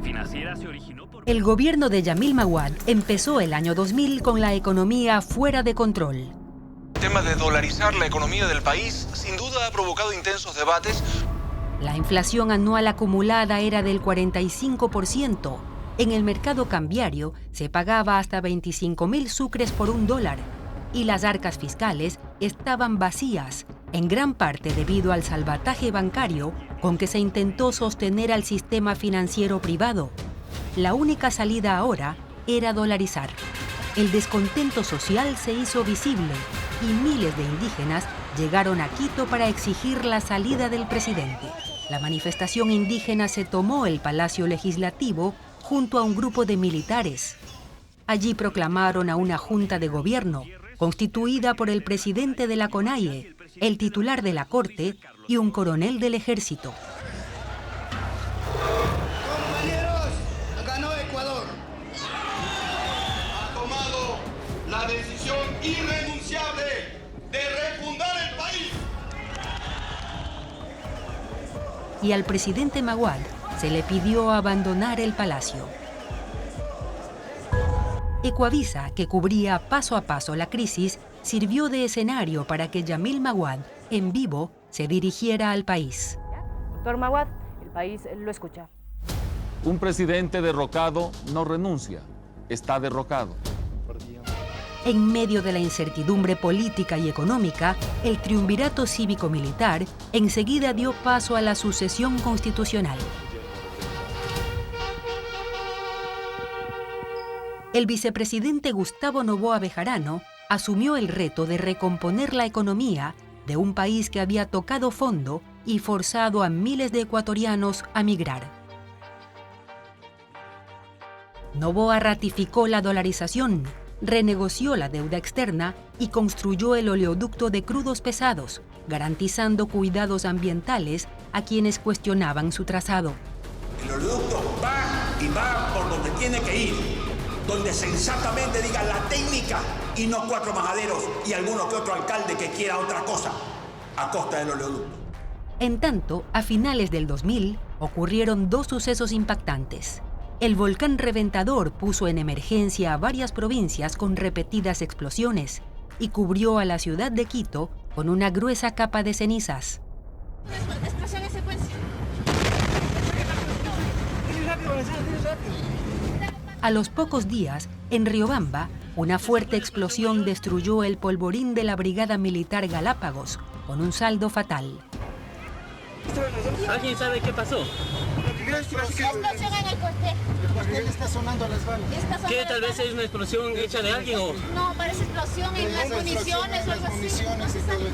financiera se originó por... El gobierno de Yamil Maguad empezó el año 2000 con la economía fuera de control. El tema de dolarizar la economía del país sin duda ha provocado intensos debates. La inflación anual acumulada era del 45%. En el mercado cambiario se pagaba hasta 25.000 sucres por $1 y las arcas fiscales estaban vacías, en gran parte debido al salvataje bancario con que se intentó sostener al sistema financiero privado. La única salida ahora era dolarizar. El descontento social se hizo visible y miles de indígenas llegaron a Quito para exigir la salida del presidente. La manifestación indígena se tomó el Palacio Legislativo junto a un grupo de militares. Allí proclamaron a una junta de gobierno constituida por el presidente de la CONAIE, el titular de la Corte y un coronel del Ejército. Compañeros, ganó Ecuador. Ha tomado la decisión irrenunciable de refundar el país. Y al presidente Maguad se le pidió abandonar el palacio. Ecuavisa, que cubría paso a paso la crisis, sirvió de escenario para que Yamil Maguad, en vivo, se dirigiera al país. Doctor Maguad, el país lo escucha. Un presidente derrocado no renuncia, está derrocado. En medio de la incertidumbre política y económica, el triunvirato cívico-militar enseguida dio paso a la sucesión constitucional. El vicepresidente Gustavo Noboa Bejarano asumió el reto de recomponer la economía de un país que había tocado fondo y forzado a miles de ecuatorianos a migrar. Noboa ratificó la dolarización, renegoció la deuda externa y construyó el oleoducto de crudos pesados, garantizando cuidados ambientales a quienes cuestionaban su trazado. El oleoducto va por donde tiene que ir, donde sensatamente diga la técnica y no 4 majaderos y alguno que otro alcalde que quiera otra cosa a costa del oleoducto. En tanto, a finales del 2000 ocurrieron 2 sucesos impactantes. El volcán Reventador puso en emergencia a varias provincias con repetidas explosiones y cubrió a la ciudad de Quito con una gruesa capa de cenizas. Explosión en secuencia. A los pocos días, en Riobamba, una fuerte explosión destruyó el polvorín de la Brigada Militar Galápagos, con un saldo fatal. ¿Alguien sabe qué pasó? Explosión en el cuartel. Está sonando las balas. ¿Qué? Tal vez es una explosión hecha de alguien o... No, parece explosión en las municiones o algo así. No se sabe.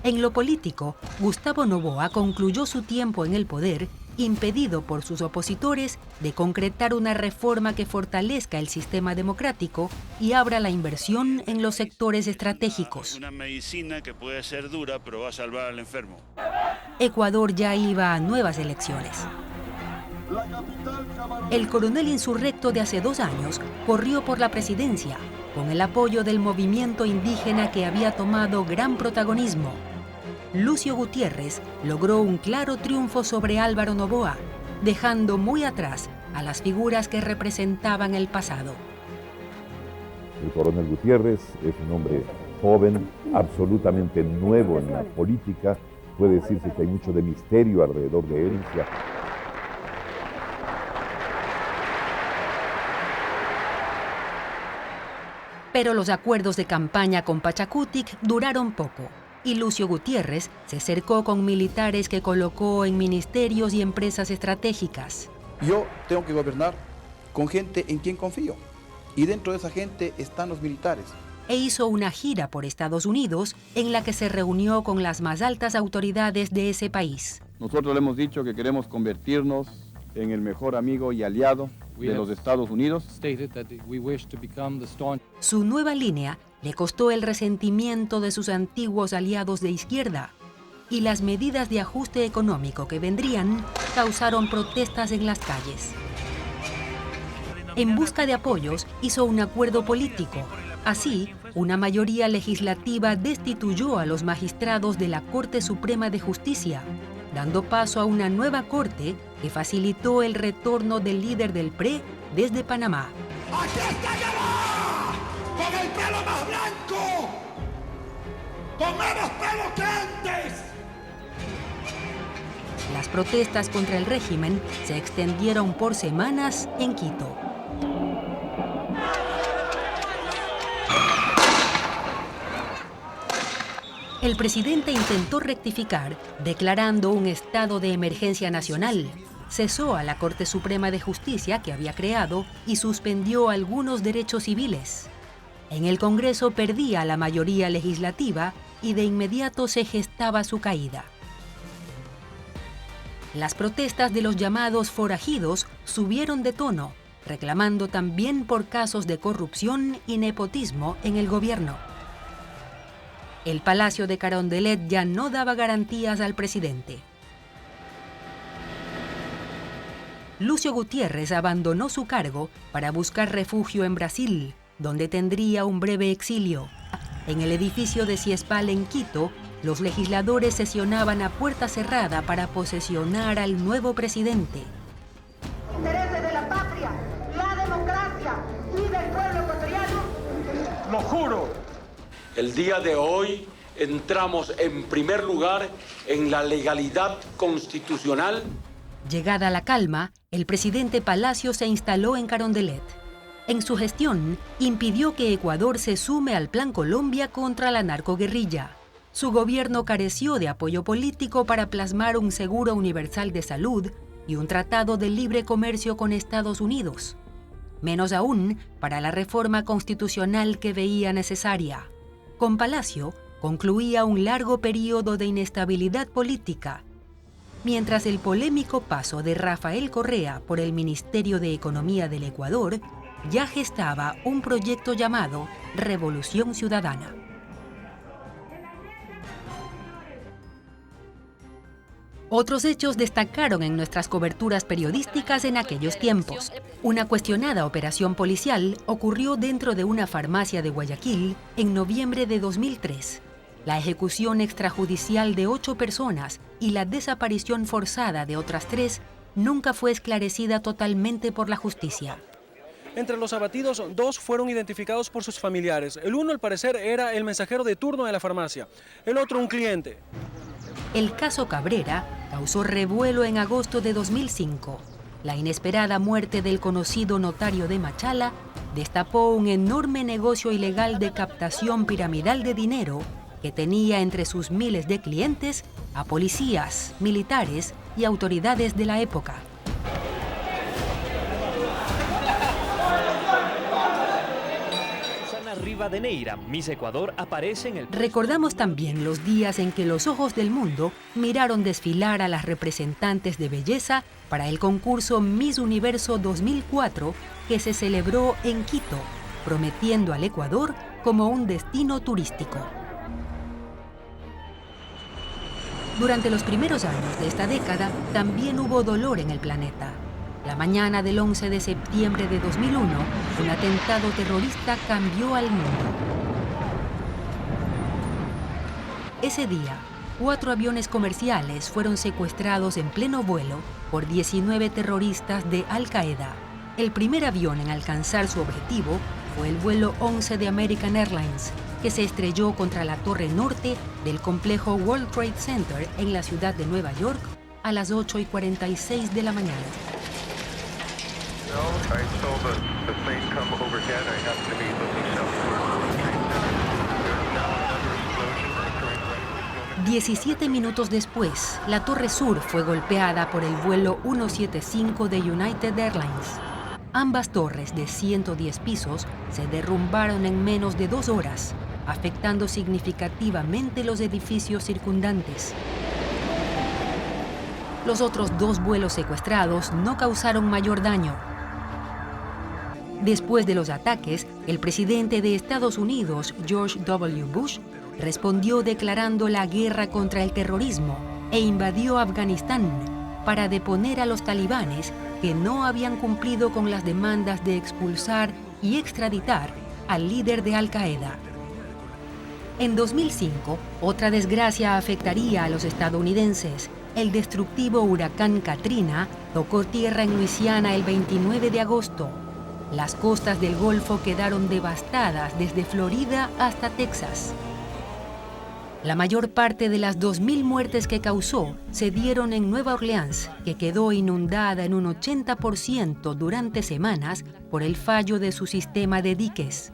En lo político, Gustavo Noboa concluyó su tiempo en el poder impedido por sus opositores de concretar una reforma que fortalezca el sistema democrático y abra la inversión en los sectores estratégicos. Una medicina que puede ser dura, pero va a salvar al enfermo. Ecuador ya iba a nuevas elecciones. El coronel insurrecto de hace 2 años corrió por la presidencia, con el apoyo del movimiento indígena que había tomado gran protagonismo. Lucio Gutiérrez logró un claro triunfo sobre Álvaro Noboa, dejando muy atrás a las figuras que representaban el pasado. El coronel Gutiérrez es un hombre joven, absolutamente nuevo en la política. Puede decirse que hay mucho de misterio alrededor de él. Pero los acuerdos de campaña con Pachacutic duraron poco, y Lucio Gutiérrez se cercó con militares que colocó en ministerios y empresas estratégicas. Yo tengo que gobernar con gente en quien confío, y dentro de esa gente están los militares. E hizo una gira por Estados Unidos en la que se reunió con las más altas autoridades de ese país. Nosotros le hemos dicho que queremos convertirnos en el mejor amigo y aliado de los Estados Unidos. Su nueva línea le costó el resentimiento de sus antiguos aliados de izquierda, y las medidas de ajuste económico que vendrían causaron protestas en las calles. En busca de apoyos, hizo un acuerdo político. Así, una mayoría legislativa destituyó a los magistrados de la Corte Suprema de Justicia, dando paso a una nueva corte que facilitó el retorno del líder del PRE desde Panamá. ¡Aquí está Guevara! ¡Con el pelo más blanco! ¡Con menos pelo que antes! Las protestas contra el régimen se extendieron por semanas en Quito. El presidente intentó rectificar, declarando un estado de emergencia nacional. Cesó a la Corte Suprema de Justicia que había creado y suspendió algunos derechos civiles. En el Congreso perdía la mayoría legislativa y de inmediato se gestaba su caída. Las protestas de los llamados forajidos subieron de tono, reclamando también por casos de corrupción y nepotismo en el gobierno. El Palacio de Carondelet ya no daba garantías al presidente. Lúcio Gutiérrez abandonó su cargo para buscar refugio en Brasil, donde tendría un breve exilio. En el edificio de Ciespal en Quito, los legisladores sesionaban a puerta cerrada para posesionar al nuevo presidente. Intereses de la patria, la democracia y del pueblo ecuatoriano. Lo juro. El día de hoy entramos en primer lugar en la legalidad constitucional. Llegada la calma, el presidente Palacio se instaló en Carondelet. En su gestión, impidió que Ecuador se sume al Plan Colombia contra la narcoguerrilla. Su gobierno careció de apoyo político para plasmar un seguro universal de salud y un tratado de libre comercio con Estados Unidos. Menos aún para la reforma constitucional que veía necesaria. Con Palacio, concluía un largo periodo de inestabilidad política, mientras el polémico paso de Rafael Correa por el Ministerio de Economía del Ecuador ya gestaba un proyecto llamado Revolución Ciudadana. Otros hechos destacaron en nuestras coberturas periodísticas en aquellos tiempos. Una cuestionada operación policial ocurrió dentro de una farmacia de Guayaquil en noviembre de 2003. La ejecución extrajudicial de 8 personas y la desaparición forzada de otras 3 nunca fue esclarecida totalmente por la justicia. Entre los abatidos, 2 fueron identificados por sus familiares. El uno, al parecer, era el mensajero de turno de la farmacia. El otro, un cliente. El caso Cabrera causó revuelo en agosto de 2005. La inesperada muerte del conocido notario de Machala destapó un enorme negocio ilegal de captación piramidal de dinero que tenía entre sus miles de clientes a policías, militares y autoridades de la época. Rivadeneira, Miss Ecuador, aparece en el... Recordamos también los días en que los ojos del mundo miraron desfilar a las representantes de belleza para el concurso Miss Universo 2004 que se celebró en Quito, prometiendo al Ecuador como un destino turístico. Durante los primeros años de esta década también hubo dolor en el planeta. La mañana del 11 de septiembre de 2001, un atentado terrorista cambió al mundo. Ese día, 4 aviones comerciales fueron secuestrados en pleno vuelo por 19 terroristas de Al Qaeda. El primer avión en alcanzar su objetivo fue el vuelo 11 de American Airlines, que se estrelló contra la torre norte del complejo World Trade Center en la ciudad de Nueva York a las 8:46 de la mañana. 17 minutos después, la Torre Sur fue golpeada por el vuelo 175 de United Airlines. Ambas torres de 110 pisos se derrumbaron en menos de 2 horas, afectando significativamente los edificios circundantes. Los otros 2 vuelos secuestrados no causaron mayor daño. Después de los ataques, el presidente de Estados Unidos, George W. Bush, respondió declarando la guerra contra el terrorismo e invadió Afganistán para deponer a los talibanes que no habían cumplido con las demandas de expulsar y extraditar al líder de Al Qaeda. En 2005, otra desgracia afectaría a los estadounidenses. El destructivo huracán Katrina tocó tierra en Luisiana el 29 de agosto. Las costas del Golfo quedaron devastadas desde Florida hasta Texas. La mayor parte de las 2.000 muertes que causó se dieron en Nueva Orleans, que quedó inundada en un 80% durante semanas por el fallo de su sistema de diques.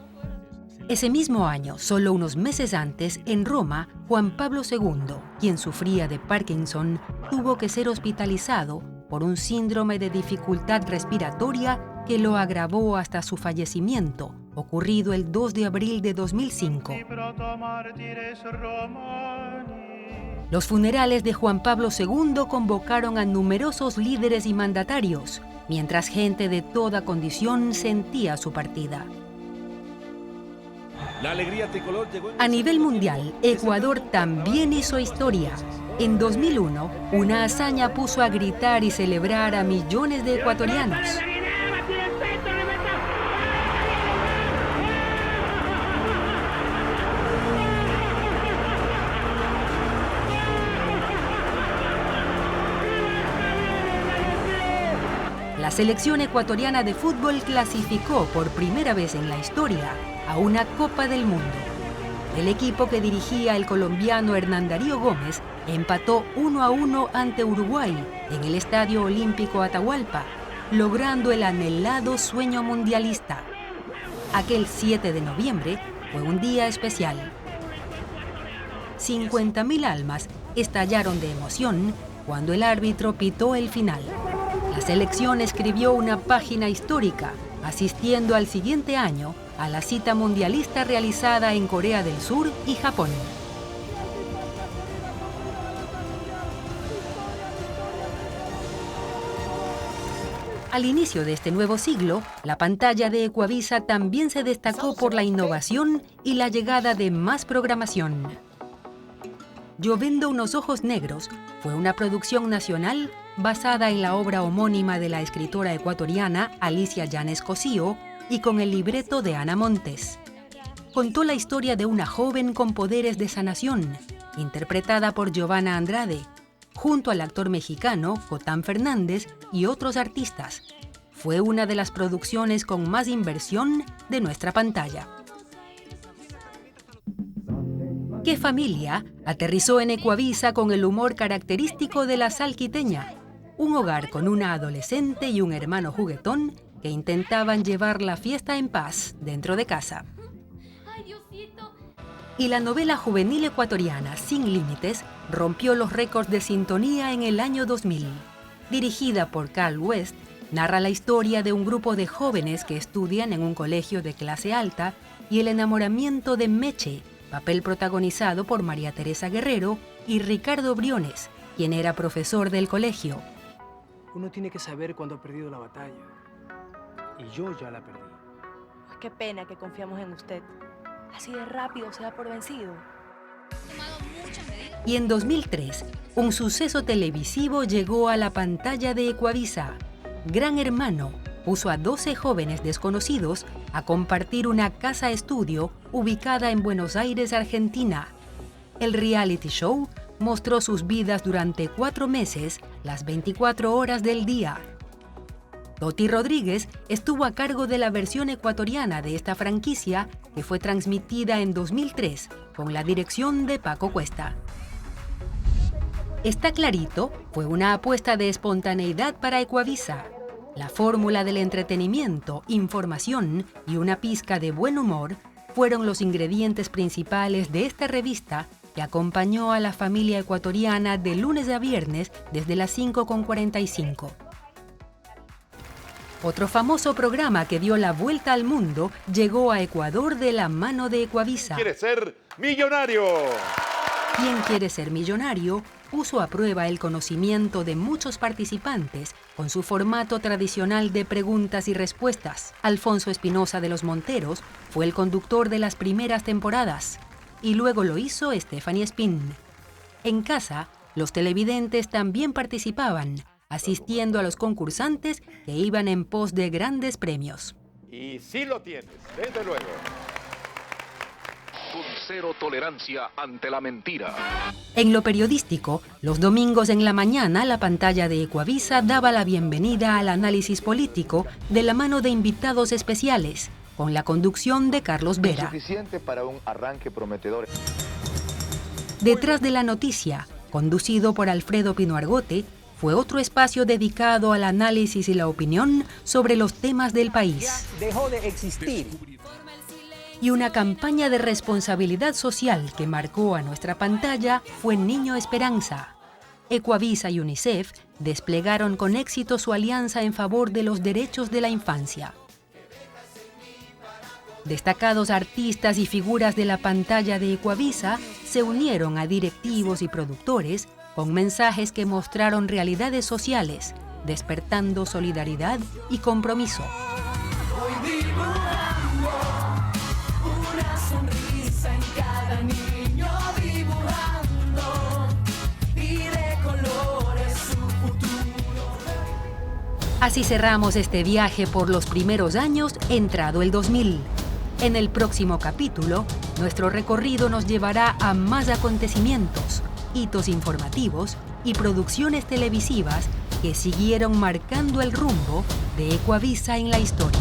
Ese mismo año, solo unos meses antes, en Roma, Juan Pablo II, quien sufría de Parkinson, tuvo que ser hospitalizado por un síndrome de dificultad respiratoria que lo agravó hasta su fallecimiento, ocurrido el 2 de abril de 2005. Los funerales de Juan Pablo II convocaron a numerosos líderes y mandatarios, mientras gente de toda condición sentía su partida. La alegría tricolor llegó A nivel mundial, Ecuador también hizo historia. En 2001, una hazaña puso a gritar y celebrar a millones de ecuatorianos. La selección ecuatoriana de fútbol clasificó por primera vez en la historia a una Copa del Mundo. El equipo que dirigía el colombiano Hernán Darío Gómez empató 1-1 ante Uruguay en el Estadio Olímpico Atahualpa, logrando el anhelado sueño mundialista. Aquel 7 de noviembre fue un día especial. 50.000 almas estallaron de emoción cuando el árbitro pitó el final. La selección escribió una página histórica, asistiendo al siguiente año a la cita mundialista realizada en Corea del Sur y Japón. Al inicio de este nuevo siglo, la pantalla de Ecuavisa también se destacó por la innovación y la llegada de más programación. Yo vendo unos ojos negros fue una producción nacional basada en la obra homónima de la escritora ecuatoriana Alicia Yanes Cosío y con el libreto de Ana Montes. Contó la historia de una joven con poderes de sanación, interpretada por Giovanna Andrade, junto al actor mexicano Cotán Fernández y otros artistas. Fue una de las producciones con más inversión de nuestra pantalla. ¿Qué familia? Aterrizó en Ecuavisa con el humor característico de la salquiteña. Un hogar con una adolescente y un hermano juguetón que intentaban llevar la fiesta en paz dentro de casa. Y la novela juvenil ecuatoriana Sin Límites rompió los récords de sintonía en el año 2000. Dirigida por Carl West, narra la historia de un grupo de jóvenes que estudian en un colegio de clase alta y el enamoramiento de Meche, papel protagonizado por María Teresa Guerrero y Ricardo Briones, quien era profesor del colegio. Uno tiene que saber cuándo ha perdido la batalla. Y yo ya la perdí. Qué pena que confiamos en usted. Así de rápido se da por vencido. Y en 2003, un suceso televisivo llegó a la pantalla de Ecuavisa. Gran Hermano puso a 12 jóvenes desconocidos a compartir una casa-estudio ubicada en Buenos Aires, Argentina. El reality show mostró sus vidas durante 4 meses, las 24 horas del día. Toti Rodríguez estuvo a cargo de la versión ecuatoriana de esta franquicia, que fue transmitida en 2003 con la dirección de Paco Cuesta. Está clarito, fue una apuesta de espontaneidad para Ecuavisa. La fórmula del entretenimiento, información y una pizca de buen humor fueron los ingredientes principales de esta revista que acompañó a la familia ecuatoriana de lunes a viernes desde las 5:45. Otro famoso programa que dio la vuelta al mundo llegó a Ecuador de la mano de Ecuavisa. ¿Quiere ser millonario? ¿Quién quiere ser millonario? Puso a prueba el conocimiento de muchos participantes con su formato tradicional de preguntas y respuestas. Alfonso Espinosa de los Monteros fue el conductor de las primeras temporadas y luego lo hizo Stephanie Spin. En casa, los televidentes también participaban, asistiendo a los concursantes que iban en pos de grandes premios. Y sí lo tienes, desde luego. cero tolerancia ante la mentira. En lo periodístico, los domingos en la mañana, la pantalla de Ecuavisa daba la bienvenida al análisis político de la mano de invitados especiales, con la conducción de Carlos Vera. Suficiente para un arranque prometedor. Detrás de la noticia, conducido por Alfredo Pino Argote, fue otro espacio dedicado al análisis y la opinión sobre los temas del país. Dejó de existir. Y una campaña de responsabilidad social que marcó a nuestra pantalla fue Niño Esperanza. Ecuavisa y UNICEF desplegaron con éxito su alianza en favor de los derechos de la infancia. Destacados artistas y figuras de la pantalla de Ecuavisa se unieron a directivos y productores con mensajes que mostraron realidades sociales, despertando solidaridad y compromiso. Voy dibujando una sonrisa en cada niño, dibujando y de colores su futuro. Así cerramos este viaje por los primeros años entrado el 2000. En el próximo capítulo, nuestro recorrido nos llevará a más acontecimientos, hitos informativos y producciones televisivas que siguieron marcando el rumbo de Ecuavisa en la historia.